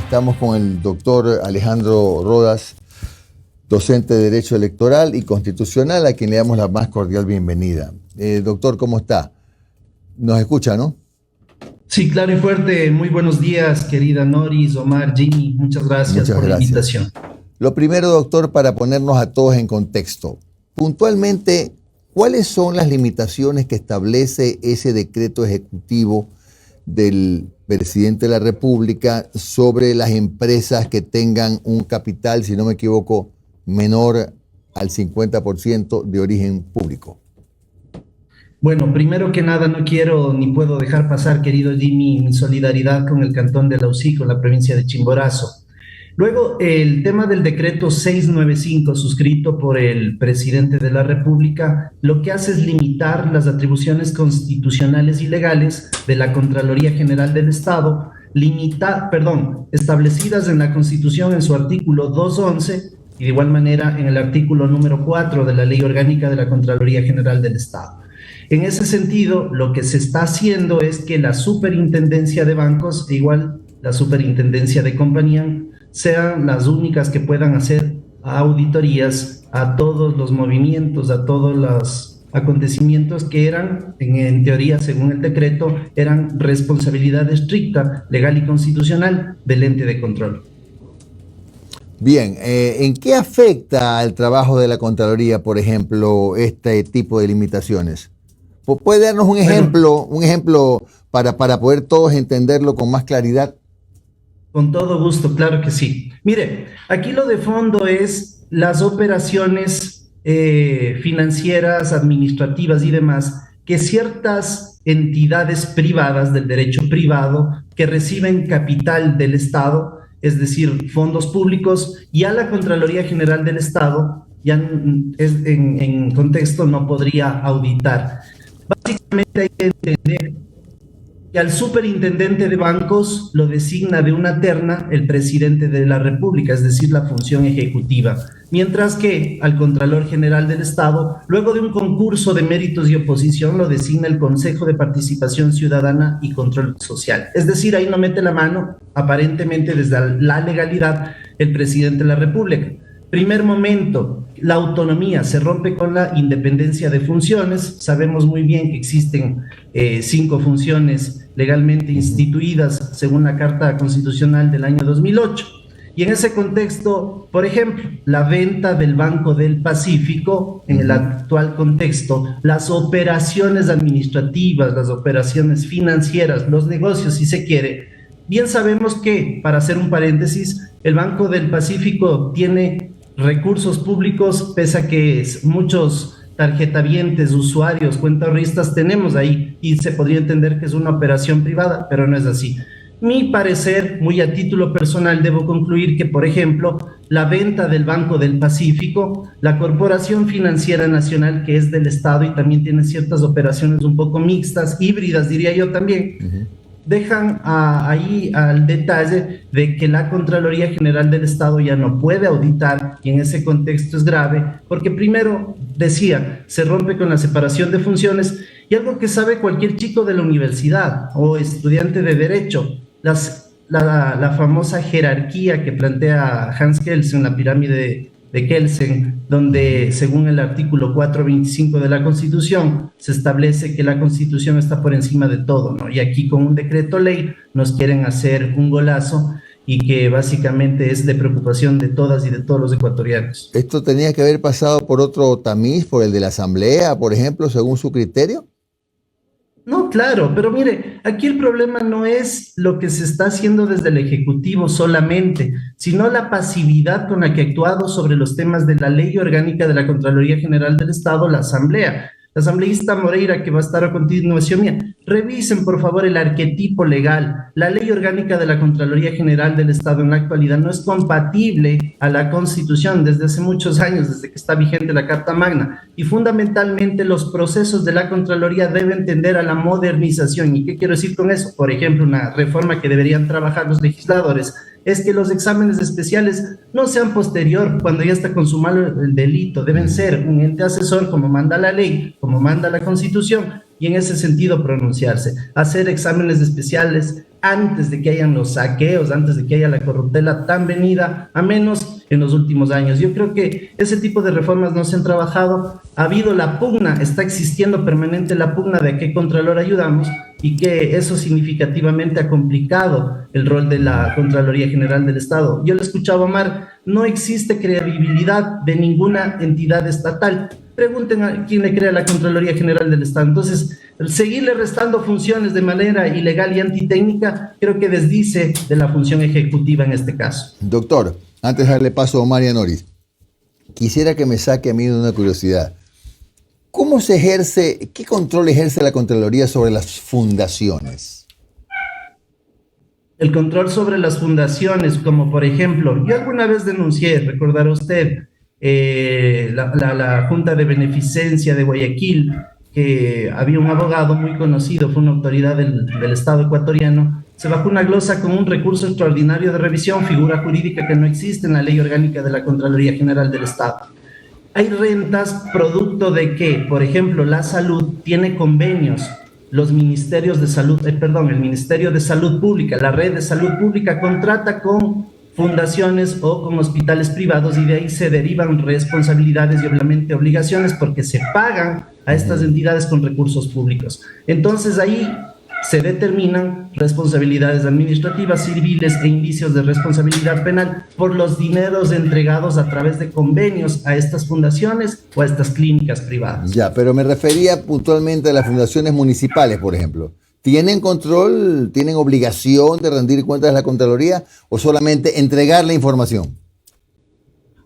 Estamos con el doctor Alejandro Rodas, docente de Derecho Electoral y Constitucional, a quien le damos la más cordial bienvenida. Doctor, ¿cómo está? ¿Nos escucha, no? Sí, claro y fuerte. Muy buenos días, querida Noris, Omar, Jimmy. Muchas gracias por la invitación. Lo primero, doctor, para ponernos a todos en contexto, puntualmente, ¿cuáles son las limitaciones que establece ese decreto ejecutivo del presidente de la República sobre las empresas que tengan un capital, si no me equivoco, menor al 50% de origen público? Bueno, primero que nada, no quiero ni puedo dejar pasar, querido Jimmy, mi solidaridad con el cantón de Laucí, con la provincia de Chimborazo. Luego, el tema del decreto 695, suscrito por el presidente de la República, lo que hace es limitar las atribuciones constitucionales y legales de la Contraloría General del Estado, establecidas en la Constitución en su artículo 211 y de igual manera en el artículo número 4 de la Ley Orgánica de la Contraloría General del Estado. En ese sentido, lo que se está haciendo es que la Superintendencia de Bancos e igual la Superintendencia de Compañía sean las únicas que puedan hacer auditorías a todos los movimientos, a todos los acontecimientos que eran, en teoría, según el decreto, eran responsabilidad estricta, legal y constitucional del ente de control. Bien, ¿en qué afecta al trabajo de la Contraloría, por ejemplo, este tipo de limitaciones? ¿Puede darnos un ejemplo para poder todos entenderlo con más claridad? Con todo gusto, claro que sí. Mire, aquí lo de fondo es las operaciones financieras, administrativas y demás que ciertas entidades privadas del derecho privado que reciben capital del Estado, es decir, fondos públicos, y a la Contraloría General del Estado, ya en contexto no podría auditar. Básicamente hay que entender que al superintendente de bancos lo designa de una terna el presidente de la República, es decir, la función ejecutiva, mientras que al Contralor General del Estado, luego de un concurso de méritos y oposición, lo designa el Consejo de Participación Ciudadana y Control Social. Es decir, ahí no mete la mano, aparentemente desde la legalidad, el presidente de la República. Primer momento, la autonomía se rompe con la independencia de funciones. Sabemos muy bien que existen 5 funciones legalmente instituidas según la Carta Constitucional del año 2008. Y en ese contexto, por ejemplo, la venta del Banco del Pacífico, en el actual contexto, las operaciones administrativas, las operaciones financieras, los negocios, si se quiere. Bien sabemos que, para hacer un paréntesis, el Banco del Pacífico tiene recursos públicos, pese a que muchos tarjetavientes, usuarios, cuentaahorristas tenemos ahí, y se podría entender que es una operación privada, pero no es así. Mi parecer, muy a título personal, debo concluir que, por ejemplo, la venta del Banco del Pacífico, la Corporación Financiera Nacional, que es del Estado y también tiene ciertas operaciones un poco mixtas, híbridas, diría yo también, dejan ahí al detalle de que la Contraloría General del Estado ya no puede auditar, y en ese contexto es grave, porque primero, decía, se rompe con la separación de funciones, y algo que sabe cualquier chico de la universidad o estudiante de Derecho, la famosa jerarquía que plantea Hans Kelsen, la pirámide de Kelsen, donde según el artículo 425 de la Constitución se establece que la Constitución está por encima de todo, ¿no? Y aquí con un decreto ley nos quieren hacer un golazo, y que básicamente es de preocupación de todas y de todos los ecuatorianos. ¿Esto tenía que haber pasado por otro tamiz, por el de la Asamblea, por ejemplo, según su criterio? No, claro, pero mire, aquí el problema no es lo que se está haciendo desde el Ejecutivo solamente, sino la pasividad con la que ha actuado sobre los temas de la Ley Orgánica de la Contraloría General del Estado, la Asamblea. La asambleísta Moreira, que va a estar a continuación mía, revisen por favor el arquetipo legal. La Ley Orgánica de la Contraloría General del Estado en la actualidad no es compatible a la Constitución desde hace muchos años, desde que está vigente la Carta Magna, y fundamentalmente los procesos de la Contraloría deben tender a la modernización. ¿Y qué quiero decir con eso? Por ejemplo, una reforma que deberían trabajar los legisladores es que los exámenes especiales no sean posterior cuando ya está consumado el delito, deben ser un ente asesor como manda la ley, como manda la Constitución, y en ese sentido pronunciarse, hacer exámenes especiales antes de que hayan los saqueos, antes de que haya la corruptela tan venida, a menos en los últimos años. Yo creo que ese tipo de reformas no se han trabajado, ha habido la pugna, está existiendo permanente la pugna de a qué Contralor ayudamos, y que eso significativamente ha complicado el rol de la Contraloría General del Estado. Yo le escuchaba a Omar, no existe credibilidad de ninguna entidad estatal. Pregunten a quién le crea la Contraloría General del Estado. Entonces, seguirle restando funciones de manera ilegal y antitécnica, creo que desdice de la función ejecutiva en este caso. Doctor, antes de darle paso a Omar y a Noris, quisiera que me saque a mí de una curiosidad. ¿Cómo se ejerce, qué control ejerce la Contraloría sobre las fundaciones? El control sobre las fundaciones, como por ejemplo, yo alguna vez denuncié, recordará usted, la Junta de Beneficencia de Guayaquil, que había un abogado muy conocido, fue una autoridad del Estado ecuatoriano, se bajó una glosa con un recurso extraordinario de revisión, figura jurídica que no existe en la Ley Orgánica de la Contraloría General del Estado. Hay rentas producto de que, por ejemplo, la salud tiene convenios, los ministerios de salud, el Ministerio de Salud Pública, la red de salud pública contrata con fundaciones o con hospitales privados y de ahí se derivan responsabilidades y obviamente obligaciones porque se pagan a estas entidades con recursos públicos. Entonces ahí se determinan responsabilidades administrativas, civiles e indicios de responsabilidad penal por los dineros entregados a través de convenios a estas fundaciones o a estas clínicas privadas. Ya, pero me refería puntualmente a las fundaciones municipales, por ejemplo. ¿Tienen control, tienen obligación de rendir cuentas a la Contraloría o solamente entregar la información?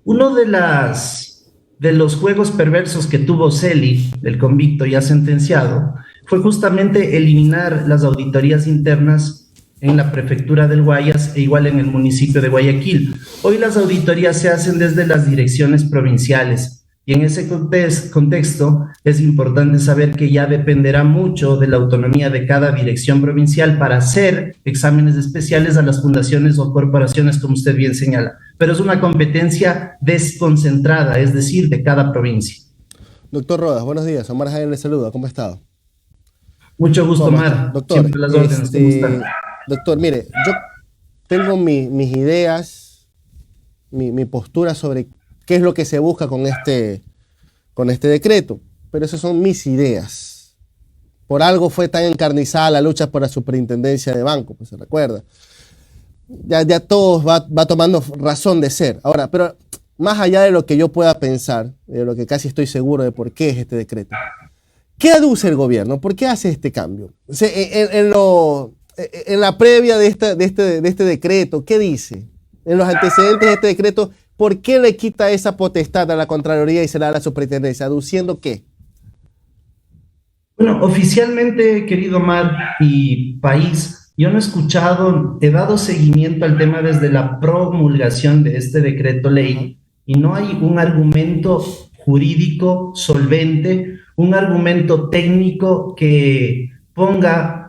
Uno de los juegos perversos que tuvo Celi, el convicto ya sentenciado, fue justamente eliminar las auditorías internas en la prefectura del Guayas e igual en el municipio de Guayaquil. Hoy las auditorías se hacen desde las direcciones provinciales y en ese contexto es importante saber que ya dependerá mucho de la autonomía de cada dirección provincial para hacer exámenes especiales a las fundaciones o corporaciones, como usted bien señala, pero es una competencia desconcentrada, es decir, de cada provincia. Doctor Rodas, buenos días. Omar Jaén le saluda. ¿Cómo ha estado? Mucho gusto, Omar. Doctor, siempre las órdenes. ¿Cómo están? Doctor, mire, yo tengo mis ideas, mi postura sobre qué es lo que se busca con este decreto, pero esas son mis ideas. Por algo fue tan encarnizada la lucha por la superintendencia de banco, pues se recuerda. Ya todo va tomando razón de ser. Ahora, pero más allá de lo que yo pueda pensar, de lo que casi estoy seguro de por qué es este decreto, ¿qué aduce el gobierno? ¿Por qué hace este cambio? O sea, en la previa de este decreto, ¿qué dice? En los antecedentes de este decreto, ¿por qué le quita esa potestad a la Contraloría y se la da a la Superintendencia? ¿Aduciendo qué? Bueno, oficialmente, querido Omar y país, yo no he escuchado, he dado seguimiento al tema desde la promulgación de este decreto ley y no hay un argumento jurídico solvente, un argumento técnico que ponga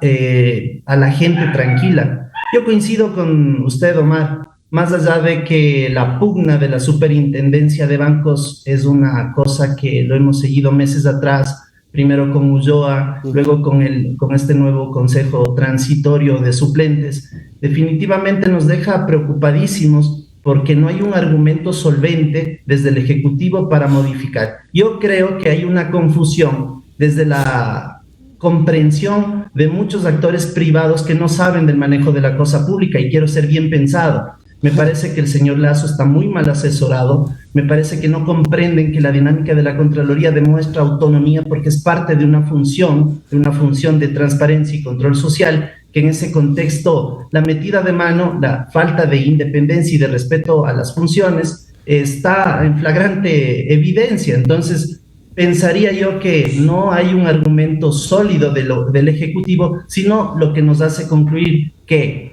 a la gente tranquila. Yo coincido con usted, Omar, más allá de que la pugna de la superintendencia de bancos es una cosa que lo hemos seguido meses atrás, primero con Ulloa, luego con este nuevo consejo transitorio de suplentes, definitivamente nos deja preocupadísimos porque no hay un argumento solvente desde el Ejecutivo para modificar. Yo creo que hay una confusión desde la comprensión de muchos actores privados que no saben del manejo de la cosa pública y quiero ser bien pensado. Me parece que el señor Lasso está muy mal asesorado, me parece que no comprenden que la dinámica de la Contraloría demuestra autonomía porque es parte de una función de transparencia y control social, que en ese contexto la metida de mano, la falta de independencia y de respeto a las funciones está en flagrante evidencia. Entonces, pensaría yo que no hay un argumento sólido del Ejecutivo, sino lo que nos hace concluir que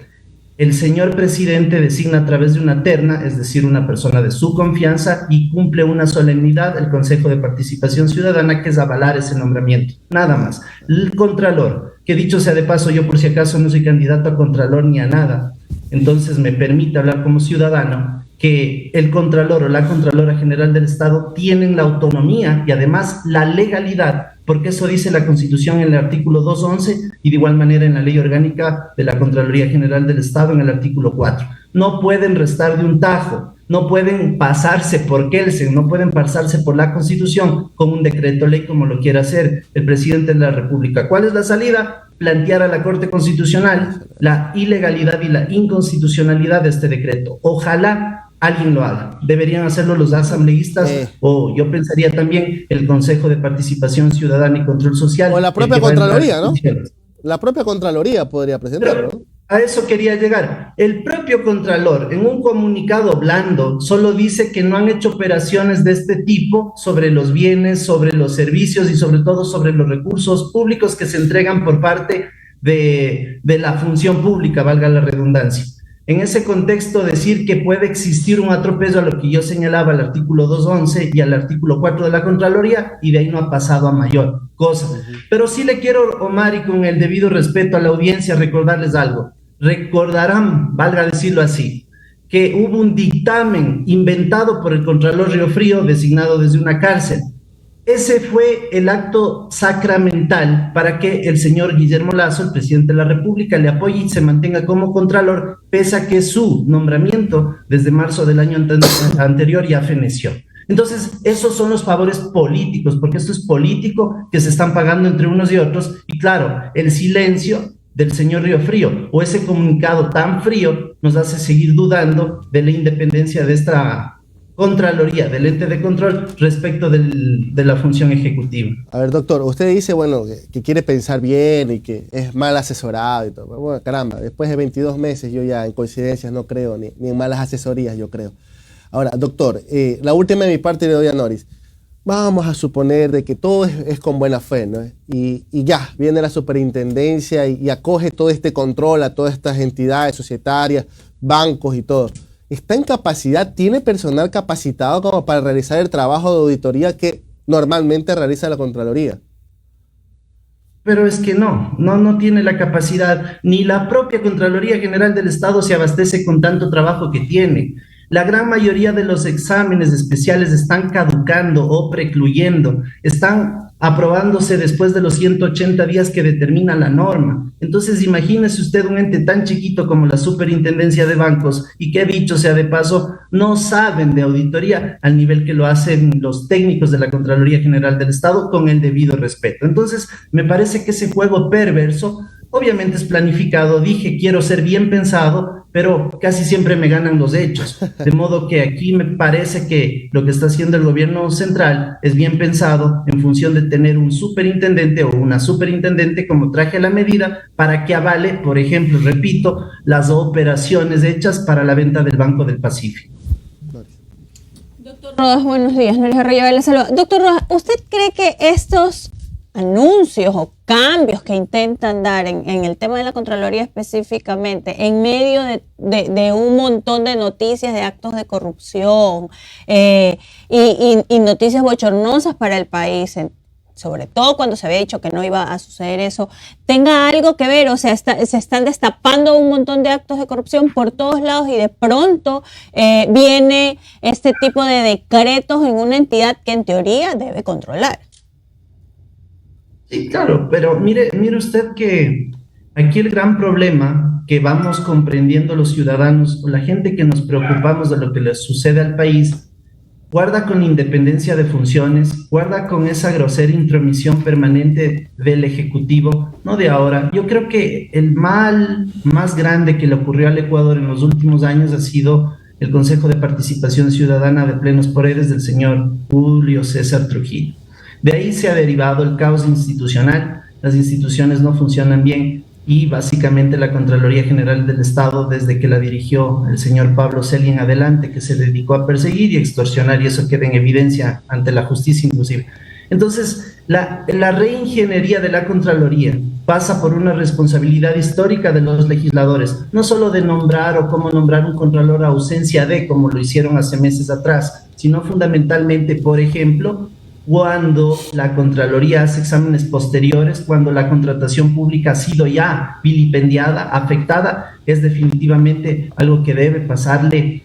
el señor presidente designa a través de una terna, es decir, una persona de su confianza, y cumple una solemnidad, el Consejo de Participación Ciudadana, que es avalar ese nombramiento. Nada más. El Contralor, que dicho sea de paso, yo por si acaso no soy candidato a Contralor ni a nada, entonces me permite hablar como ciudadano, que el Contralor o la Contralora General del Estado tienen la autonomía y además la legalidad, porque eso dice la Constitución en el artículo 211 y de igual manera en la Ley Orgánica de la Contraloría General del Estado en el artículo 4. No pueden restar de un tajo, no pueden pasarse por Kelsen, no pueden pasarse por la Constitución con un decreto ley como lo quiera hacer el presidente de la República. ¿Cuál es la salida? Plantear a la Corte Constitucional la ilegalidad y la inconstitucionalidad de este decreto. Ojalá alguien lo haga. Deberían hacerlo los asambleístas o yo pensaría también el Consejo de Participación Ciudadana y Control Social. O la propia Contraloría, ¿no? La propia Contraloría podría presentarlo, ¿no? A eso quería llegar. El propio Contralor, en un comunicado blando, solo dice que no han hecho operaciones de este tipo sobre los bienes, sobre los servicios y sobre todo sobre los recursos públicos que se entregan por parte de la función pública, valga la redundancia. En ese contexto, decir que puede existir un atropello a lo que yo señalaba al artículo 211 y al artículo 4 de la Contraloría, y de ahí no ha pasado a mayor cosa. Pero sí le quiero, Omar, y con el debido respeto a la audiencia, recordarles algo. Recordarán, valga decirlo así, que hubo un dictamen inventado por el Contralor Riofrío, designado desde una cárcel. Ese fue el acto sacramental para que el señor Guillermo Lasso, el presidente de la República, le apoye y se mantenga como Contralor, pese a que su nombramiento desde marzo del año anterior ya feneció. Entonces, esos son los favores políticos, porque esto es político que se están pagando entre unos y otros, y claro, el silencio del señor Riofrío o ese comunicado tan frío nos hace seguir dudando de la independencia de esta Contraloría, del ente de control respecto de la función ejecutiva. A ver, doctor, usted dice, bueno, que quiere pensar bien y que es mal asesorado y todo. Bueno, caramba, después de 22 meses yo ya en coincidencias no creo, ni en malas asesorías yo creo. Ahora, doctor, la última de mi parte le doy a Noris. Vamos a suponer de que todo es con buena fe, ¿no? Y ya, viene la superintendencia y acoge todo este control a todas estas entidades societarias, bancos y todo. ¿Está en capacidad, tiene personal capacitado como para realizar el trabajo de auditoría que normalmente realiza la Contraloría? Pero es que no tiene la capacidad, ni la propia Contraloría General del Estado se abastece con tanto trabajo que tiene. La gran mayoría de los exámenes especiales están caducando o precluyendo, están aprobándose después de los 180 días que determina la norma. Entonces, imagínese usted un ente tan chiquito como la Superintendencia de Bancos y que, dicho sea de paso, no saben de auditoría al nivel que lo hacen los técnicos de la Contraloría General del Estado con el debido respeto. Entonces, me parece que ese juego perverso obviamente es planificado. Dije, quiero ser bien pensado, pero casi siempre me ganan los hechos. De modo que aquí me parece que lo que está haciendo el gobierno central es bien pensado en función de tener un superintendente o una superintendente como traje a la medida para que avale, por ejemplo, repito, las operaciones hechas para la venta del Banco del Pacífico. Doctor Rodas, buenos días. Noris Arroyo le saluda. Doctor Rodas, ¿usted cree que estos anuncios o cambios que intentan dar en el tema de la Contraloría específicamente, en medio de un montón de noticias de actos de corrupción y noticias bochornosas para el país, sobre todo cuando se había dicho que no iba a suceder eso, tenga algo que ver? O sea, se están destapando un montón de actos de corrupción por todos lados y de pronto viene este tipo de decretos en una entidad que en teoría debe controlar. Sí, claro, pero mire usted que aquí el gran problema que vamos comprendiendo los ciudadanos o la gente que nos preocupamos de lo que les sucede al país, guarda con independencia de funciones, guarda con esa grosera intromisión permanente del Ejecutivo, no de ahora. Yo creo que el mal más grande que le ocurrió al Ecuador en los últimos años ha sido el Consejo de Participación Ciudadana de plenos poderes del señor Julio César Trujillo. De ahí se ha derivado el caos institucional, las instituciones no funcionan bien y básicamente la Contraloría General del Estado, desde que la dirigió el señor Pablo Celia en adelante, que se dedicó a perseguir y extorsionar, y eso queda en evidencia ante la justicia inclusive. Entonces, la reingeniería de la Contraloría pasa por una responsabilidad histórica de los legisladores, no solo de nombrar o cómo nombrar un Contralor a ausencia de, como lo hicieron hace meses atrás, sino fundamentalmente, por ejemplo, cuando la Contraloría hace exámenes posteriores, cuando la contratación pública ha sido ya vilipendiada, afectada, es definitivamente algo que debe pasarle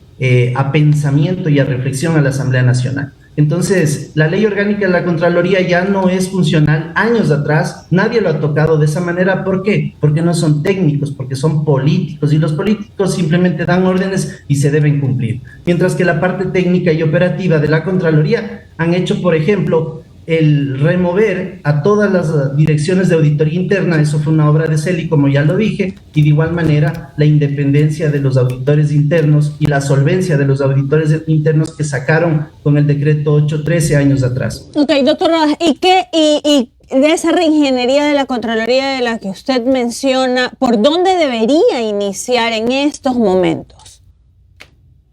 a pensamiento y a reflexión a la Asamblea Nacional. Entonces, la ley orgánica de la Contraloría ya no es funcional. Años atrás, nadie lo ha tocado de esa manera. ¿Por qué? Porque no son técnicos, porque son políticos, y los políticos simplemente dan órdenes y se deben cumplir. Mientras que la parte técnica y operativa de la Contraloría han hecho, por ejemplo, el remover a todas las direcciones de auditoría interna. Eso fue una obra de Celi, como ya lo dije, y de igual manera la independencia de los auditores internos y la solvencia de los auditores internos que sacaron con el decreto 813 años atrás. Ok, doctor Rodas, ¿y de esa reingeniería de la Contraloría de la que usted menciona, por dónde debería iniciar en estos momentos?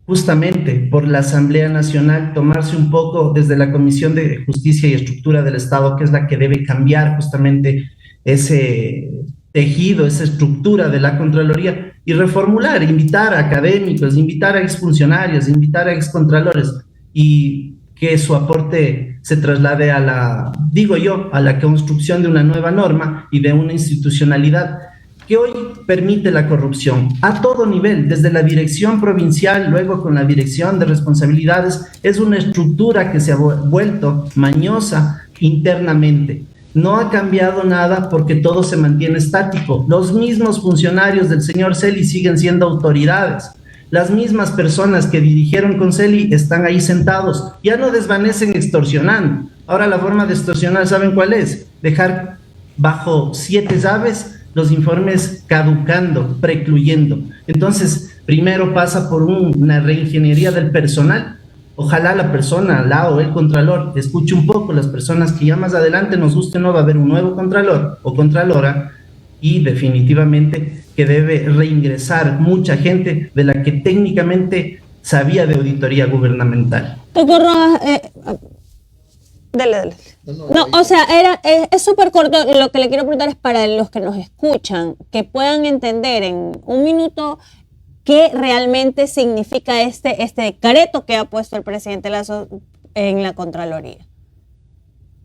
Justamente por la Asamblea Nacional, tomarse un poco desde la Comisión de Justicia y Estructura del Estado, que es la que debe cambiar justamente ese tejido, esa estructura de la Contraloría, y reformular, invitar a académicos, invitar a exfuncionarios, invitar a excontralores, y que su aporte se traslade a la, digo yo, a la construcción de una nueva norma y de una institucionalidad que hoy permite la corrupción a todo nivel, desde la dirección provincial, luego con la dirección de responsabilidades. Es una estructura que se ha vuelto mañosa internamente. No ha cambiado nada porque todo se mantiene estático. Los mismos funcionarios del señor Celi siguen siendo autoridades. Las mismas personas que dirigieron con Celi están ahí sentados. Ya no desvanecen extorsionando. Ahora la forma de extorsionar, ¿saben cuál es? Dejar bajo 7 llaves los informes caducando, precluyendo. Entonces, primero pasa por una reingeniería del personal. Ojalá la persona, la o el contralor, escuche un poco las personas que ya más adelante, nos guste o no, va a haber un nuevo contralor o contralora, y definitivamente que debe reingresar mucha gente de la que técnicamente sabía de auditoría gubernamental. Doctor Rodas, dale. No, o sea, es súper corto. Lo que le quiero preguntar es para los que nos escuchan, que puedan entender en un minuto qué realmente significa este decreto que ha puesto el presidente Lasso en la Contraloría.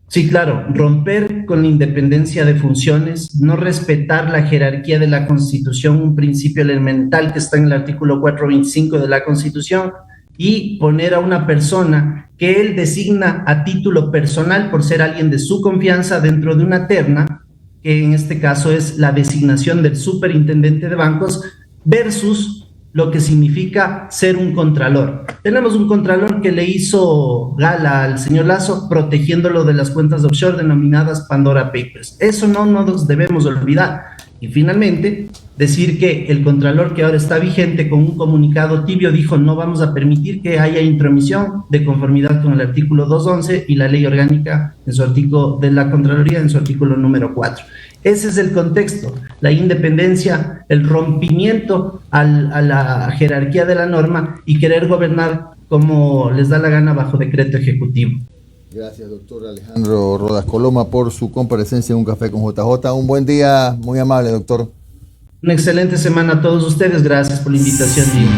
Sí, claro, romper con la independencia de funciones, no respetar la jerarquía de la Constitución, un principio elemental que está en el artículo 425 de la Constitución, y poner a una persona que él designa a título personal por ser alguien de su confianza dentro de una terna, que en este caso es la designación del superintendente de bancos, versus lo que significa ser un contralor. Tenemos un contralor que le hizo gala al señor Lasso protegiéndolo de las cuentas de offshore denominadas Pandora Papers. Eso no nos debemos olvidar. Y finalmente, decir que el contralor que ahora está vigente con un comunicado tibio dijo: no vamos a permitir que haya intromisión de conformidad con el artículo 211 y la ley orgánica en su artículo de la Contraloría en su artículo número 4. Ese es el contexto, la independencia, el rompimiento a la jerarquía de la norma y querer gobernar como les da la gana bajo decreto ejecutivo. Gracias, doctor Alejandro Rodas Coloma, por su comparecencia en Un Café con JJ. Un buen día, muy amable, doctor. Una excelente semana a todos ustedes. Gracias por la invitación, Jimmy.